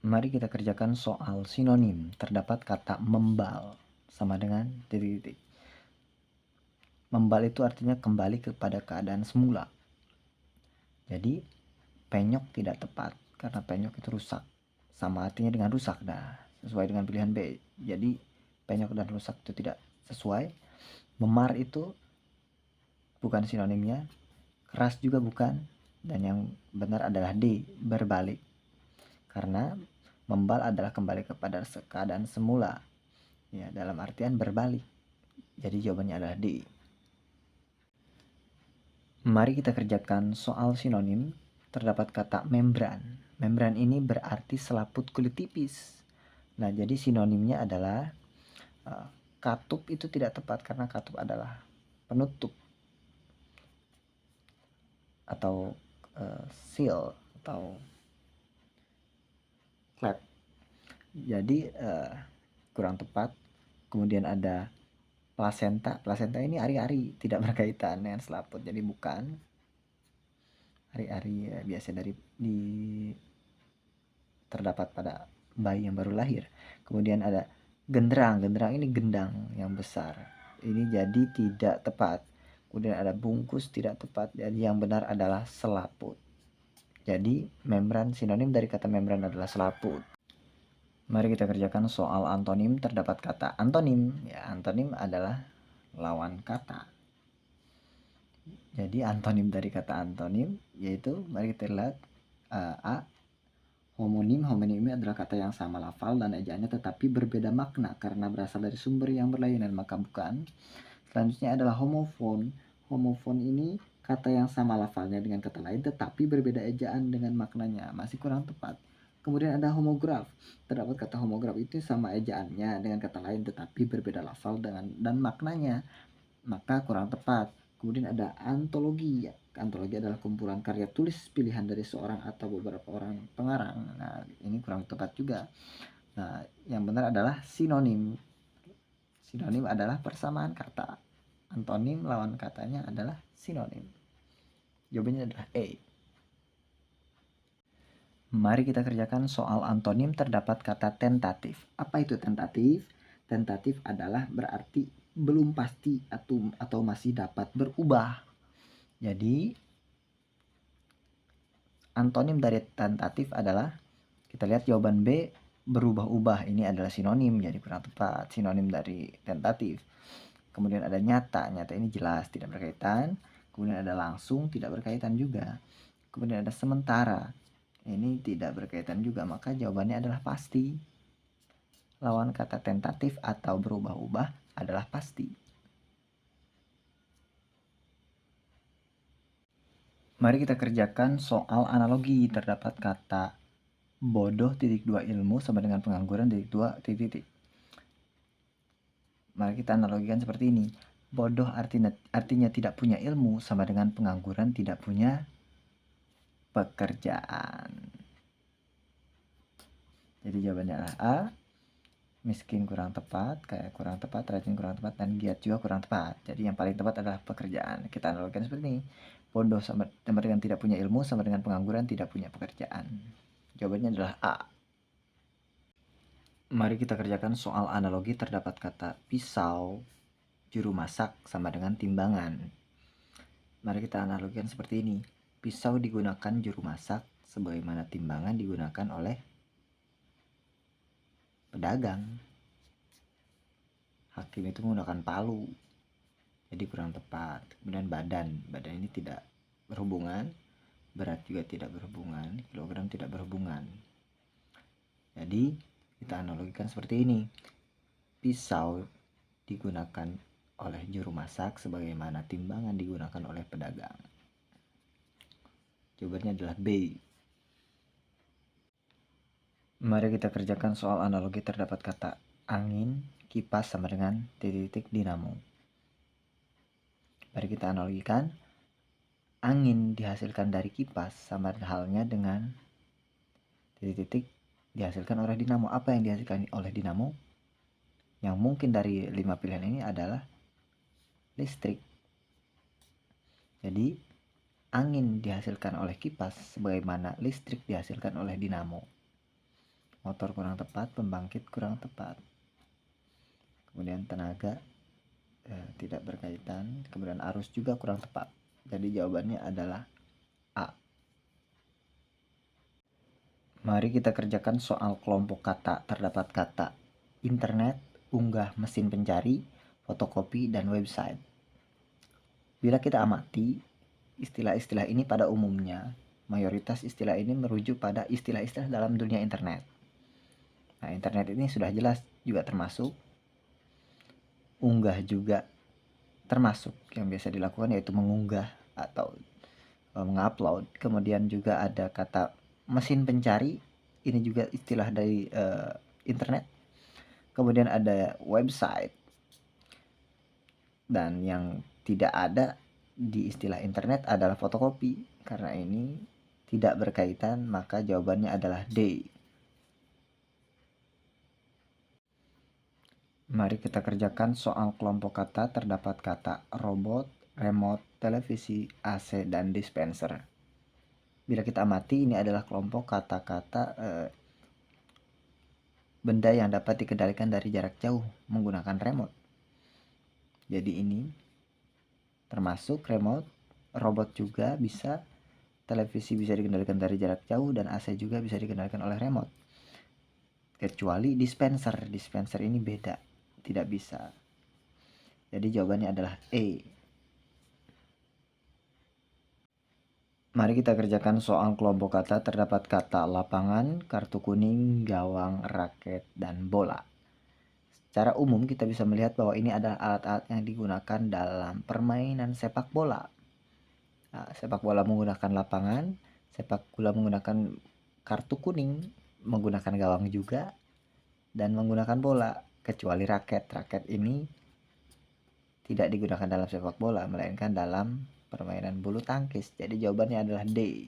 Mari kita kerjakan soal sinonim. Terdapat kata membal sama dengan titik-titik. Membal itu artinya kembali kepada keadaan semula. Jadi penyok tidak tepat karena penyok itu rusak. Sama artinya dengan rusak. Nah, sesuai dengan pilihan B. Jadi penyok dan rusak itu tidak sesuai. Memar itu bukan sinonimnya. Keras juga bukan. Dan yang benar adalah D, berbalik. Karena membal adalah kembali kepada keadaan semula. Ya, dalam artian berbalik. Jadi jawabannya adalah D. Mari kita kerjakan soal sinonim. Terdapat kata membran. Membran ini berarti selaput kulit tipis. Nah, jadi sinonimnya adalah katup itu tidak tepat karena katup adalah penutup atau seal atau flap. Jadi kurang tepat. Kemudian ada plasenta. Plasenta ini ari-ari, tidak berkaitan dengan selaput. Jadi bukan. Ari-ari ya, biasa terdapat pada bayi yang baru lahir. Kemudian ada genderang. Genderang ini gendang yang besar. Ini jadi tidak tepat. Kemudian ada bungkus, tidak tepat. Jadi yang benar adalah selaput. Jadi membran, sinonim dari kata membran adalah selaput. Mari kita kerjakan soal antonim. Terdapat kata antonim. Ya, antonim adalah lawan kata. Jadi antonim dari kata antonim yaitu, mari kita lihat A. Homonim. Homonim ini adalah kata yang sama lafal dan ejaannya tetapi berbeda makna karena berasal dari sumber yang berlainan, maka bukan. Selanjutnya adalah homofon. Homofon ini kata yang sama lafalnya dengan kata lain tetapi berbeda ejaan dengan maknanya, masih kurang tepat. Kemudian ada homograf. Terdapat kata homograf itu sama ejaannya dengan kata lain tetapi berbeda lafal dan maknanya, maka kurang tepat. Kemudian ada antologi. Antologi adalah kumpulan karya tulis pilihan dari seorang atau beberapa orang pengarang. Nah, ini kurang tepat juga. Nah, yang benar adalah sinonim. Sinonim adalah persamaan kata. Antonim lawan katanya adalah sinonim. Jawabannya adalah A. Mari kita kerjakan soal antonim. Terdapat kata tentatif. Apa itu tentatif? Tentatif adalah berarti belum pasti atau masih dapat berubah. Jadi antonim dari tentatif adalah, kita lihat jawaban B, berubah-ubah. Ini adalah sinonim, jadi kurang tepat. Sinonim dari tentatif. Kemudian ada nyata. Nyata ini jelas, tidak berkaitan. Kemudian ada langsung, tidak berkaitan juga. Kemudian ada sementara. Ini tidak berkaitan juga, maka jawabannya adalah pasti. Lawan kata tentatif atau berubah-ubah adalah pasti. Mari kita kerjakan soal analogi. Terdapat kata bodoh titik 2 ilmu sama dengan pengangguran titik 2 titik. Mari kita analogikan seperti ini. Bodoh artinya tidak punya ilmu sama dengan pengangguran tidak punya pekerjaan. Jadi jawabannya adalah A. Miskin kurang tepat, kaya kurang tepat, rajin kurang tepat, dan giat juga kurang tepat. Jadi yang paling tepat adalah pekerjaan. Kita analogikan seperti ini. Bodoh sama dengan tidak punya ilmu sama dengan pengangguran tidak punya pekerjaan. Jawabannya adalah A. Mari kita kerjakan soal analogi. Terdapat kata pisau, juru masak sama dengan timbangan. Mari kita analogikan seperti ini. Pisau digunakan juru masak sebagaimana timbangan digunakan oleh pedagang. Hakim itu menggunakan palu, jadi kurang tepat. Kemudian badan ini tidak berhubungan, berat juga tidak berhubungan, kilogram tidak berhubungan. Jadi kita analogikan seperti ini. Pisau digunakan oleh juru masak sebagaimana timbangan digunakan oleh pedagang. Jawabannya adalah B. Mari kita kerjakan soal analogi. Terdapat kata angin, kipas sama dengan titik-titik dinamo. Mari kita analogikan. Angin dihasilkan dari kipas sama halnya dengan titik-titik dihasilkan oleh dinamo. Apa yang dihasilkan oleh dinamo? Yang mungkin dari 5 pilihan ini adalah listrik. Jadi angin dihasilkan oleh kipas sebagaimana listrik dihasilkan oleh dinamo. motor kurang tepat, pembangkit kurang tepat. Kemudian tenaga tidak berkaitan, kemudian arus juga kurang tepat. Jadi jawabannya adalah A. Mari kita kerjakan soal kelompok kata. Terdapat kata internet, unggah mesin pencari, fotokopi, dan website. Bila kita amati istilah-istilah ini pada umumnya, mayoritas istilah ini merujuk pada istilah-istilah dalam dunia internet. Nah, internet ini sudah jelas juga termasuk. Unggah juga termasuk yang biasa dilakukan, yaitu mengunggah atau mengupload. Kemudian juga ada kata mesin pencari, ini juga istilah dari internet. Kemudian ada website, dan yang tidak ada di istilah internet adalah fotokopi. Karena ini tidak berkaitan, maka jawabannya adalah D. Mari kita kerjakan soal kelompok kata. Terdapat kata robot, remote, televisi, AC, dan dispenser. Bila kita amati, ini adalah kelompok kata-kata benda yang dapat dikendalikan dari jarak jauh menggunakan remote. Jadi ini termasuk remote, robot juga bisa, televisi bisa dikendalikan dari jarak jauh, dan AC juga bisa dikendalikan oleh remote. Kecuali dispenser. Dispenser ini beda, tidak bisa. Jadi jawabannya adalah E. Mari kita kerjakan soal kelompok kata. Terdapat kata lapangan, kartu kuning, gawang, raket, dan bola. Secara umum kita bisa melihat bahwa ini adalah alat-alat yang digunakan dalam permainan sepak bola. Nah, sepak bola menggunakan lapangan, sepak bola menggunakan kartu kuning, menggunakan gawang juga, dan menggunakan bola. Kecuali raket. Raket ini tidak digunakan dalam sepak bola, melainkan dalam permainan bulu tangkis. Jadi jawabannya adalah D.